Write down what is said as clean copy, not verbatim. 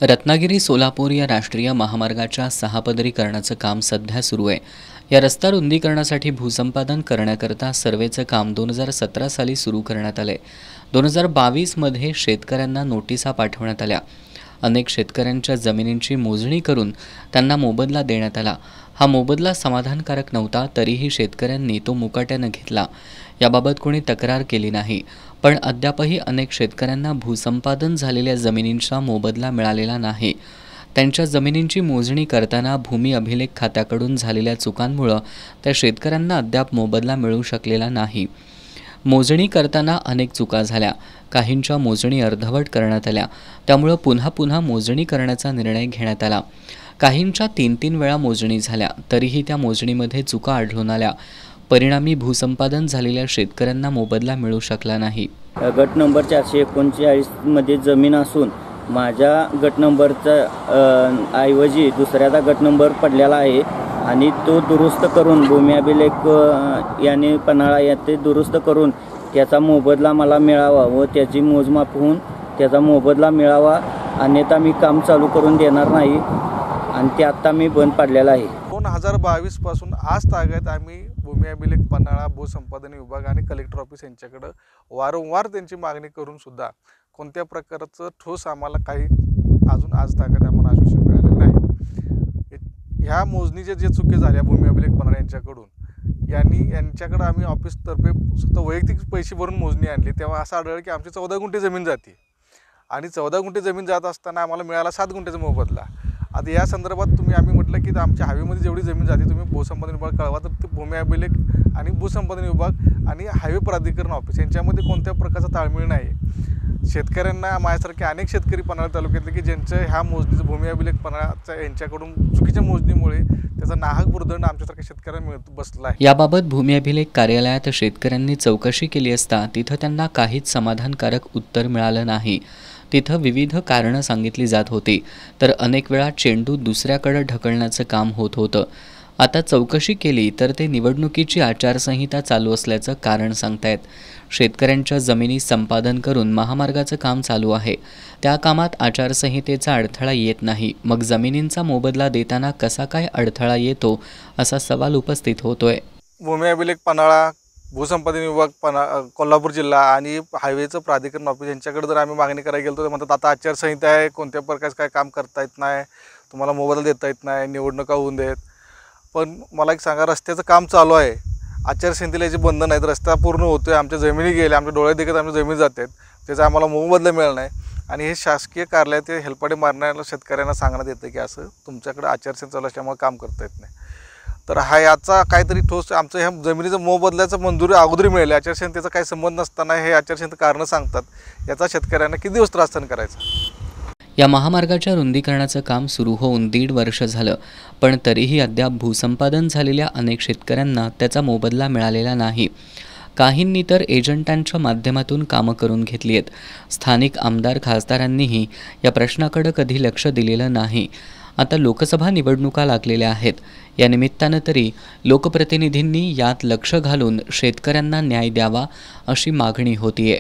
रत्नागिरी सोलापूर या राष्ट्रीय महामार्गाच्या 6 पदरीकरणाचं काम सध्या सुरू आहे। या रस्ता रुंदीकरणासाठी भूसंपादन करण्याकरता सर्वेचं काम 2017 साली सुरू करण्यात आले। 2022 मध्ये शेतकऱ्यांना नोटिसा पाठवण्यात आल्या। अनेक शेतकऱ्यांच्या जमिनींची मोजणी करून त्यांना मोबदला देण्यात आला। हा मोबदला समाधानकारक नव्हता, तरीही शेतकऱ्यांनी तो मुकाट्याने घेतला। याबाबत कोणी तक्रार केली नाही, पण अद्यापही अनेक शेतकऱ्यांना भूसंपादन झालेल्या जमिनींचा मोबदला मिळालेला नाही। त्यांच्या जमिनींची मोजणी करताना भूमी अभिलेख खात्याकडून झालेल्या चुकांमुळे त्या शेतकऱ्यांना अद्याप मोबदला मिळू शकलेला नाही। मोजणी करताना अनेक चुका झाल्या, काहींच्या मोजणी अर्धवट करण्यात आल्या, त्यामुळे पुन्हा मोजणी करण्याचा निर्णय घेण्यात आला। काहींच्या 3 वेळा मोजणी झाल्या, तरीही त्या मोजणीमध्ये चुका आढळून आल्या। परिणामी भूसंपादन झालेल्या शेतकऱ्यांना मोबदला मिळू शकला नाही। गट नंबर 439 मध्ये जमीन असून माझ्या गट नंबरचा ऐवजी दुसऱ्याचा गट नंबर पडलेला आहे आणि तो दुरुस्त करून भूमी अभिलेख याने पन्हाळा येथे दुरुस्त करून त्याचा मोबदला मला मिळावा व त्याची मोजमाप होऊन त्याचा मोबदला मिळावा, अन्यथा मी काम चालू करून देणार नाही आणि ते आता मी बंद पाडलेला आहे। 2022 पासून आज तागायत आम्ही भूमी अभिलेख पन्हाळा भूसंपादन विभाग आणि कलेक्टर ऑफिस यांच्याकडे वारंवार त्यांची मागणी करून सुद्धा कोणत्या प्रकारचं ठोस आम्हाला काही अजून आज तागायत आम्हाला आश्वासन मिळालेलं नाही। ह्या मोजणीचे जे चुकी झाल्या भूमी अभिलेख पन्हाळा यांच्याकडून यांच्याकडे आम्ही ऑफिसतर्फे स्वतः वैयक्तिक पैसे भरून मोजणी आणली, तेव्हा असं आढळलं की आमची 14 गुंठे जमीन जाते आणि 14 गुंठे जमीन जात असताना आम्हाला मिळाला 7 गुंठेचा मोबदला। आता या संदर्भात आम्ही म्हटलं की आमच्या हायवेमध्ये जेवढी जमीन जाते तुम्ही भूसंपादन विभाग कळवा, तर ते भूमी अभिलेख आणि भूसंपादन विभाग आणि हायवे प्राधिकरण ऑफिस यांच्यामध्ये कोणत्या प्रकारचा ताळमेळ नाही। शेतकऱ्यांना माझ्यासारखे अनेक शेतकरी पन्हाळा तालुक्यातले की ज्यांचं ह्या मोजणीचं भूमी अभिलेख पन्हाळाच्या यांच्याकडून चुकीच्या मोजणीमुळे त्याचा नाहक भुर्दंड आमच्यासारख्या शेतकऱ्यांना बसला आहे। याबाबत भूमी अभिलेख कार्यालयात शेतकऱ्यांनी चौकशी केली असता तिथं त्यांना काहीच समाधानकारक उत्तर मिळालं नाही। तिथं विविध कारणं सांगितली जात होती, तर अनेक वेळा चेंडू दुसऱ्याकडे ढकलण्याचं काम होत होतं। आता चौकशी केली तर ते निवडणुकीची आचारसंहिता चालू असल्याचं कारण सांगतायत। शेतकऱ्यांच्या जमिनी संपादन करून महामार्गाचं काम चालू आहे, त्या कामात आचारसंहितेचा अडथळा येत नाही, मग जमिनींचा मोबदला देताना कसा काय अडथळा येतो असा सवाल उपस्थित होतोय। भूमी अभिलेख पन्हाळा भूसंपादन विभाग कोल्हापूर जिल्हा आणि हायवेचं प्राधिकरण ऑफिस यांच्याकडे जर आम्ही मागणी करायला गेलो तर म्हणतात आता आचारसंहिता आहे, कोणत्या प्रकारचं काय काम करता येत नाही, तुम्हाला मोबदला देता येत नाही, निवडणुका होऊन देत। पण मला एक सांगा, रस्त्याचं काम चालू आहे, आचारसंहितेला याचे बंधन आहेत, रस्ता पूर्ण होतोय, आमच्या जमिनी गेल्या, आमच्या डोळ्यात देखत आमच्या जमीन जातात, त्याचा आम्हाला मोबदला मिळाला नाही आणि हे शासकीय कार्यालयात हेलपाटे मारणाऱ्या शेतकऱ्यांना सांगण्यात येतं की असं तुमच्याकडे आचारसंहिता चालू असल्यामुळे काम करता येत नाही। तर हा याचा काहीतरी ठोस आमचं ह्या जमिनीचं मोबदल्याचं मंजुरी अगोदर मिळेल, आचारसंहितेचा काही संबंध नसताना हे आचारसंहिता कारणं सांगतात, याचा शेतकऱ्यांना किती दिवस त्रास सहन करायचा। या महामार्गाच्या रुंदीकरणाचं काम सुरू होऊन 1.5 वर्ष झालं, पण तरीही अद्याप भूसंपादन झालेल्या अनेक शेतकऱ्यांना त्याचा मोबदला मिळालेला नाही। काहींनी तर एजंटांच्या माध्यमातून कामं करून घेतली आहेत। स्थानिक आमदार खासदारांनीही या प्रश्नाकडे कधी लक्ष दिलेलं नाही। आता लोकसभा निवडणुका लागलेल्या आहेत, या निमित्तानं तरी लोकप्रतिनिधींनी यात लक्ष घालून शेतकऱ्यांना न्याय द्यावा अशी मागणी होतीये।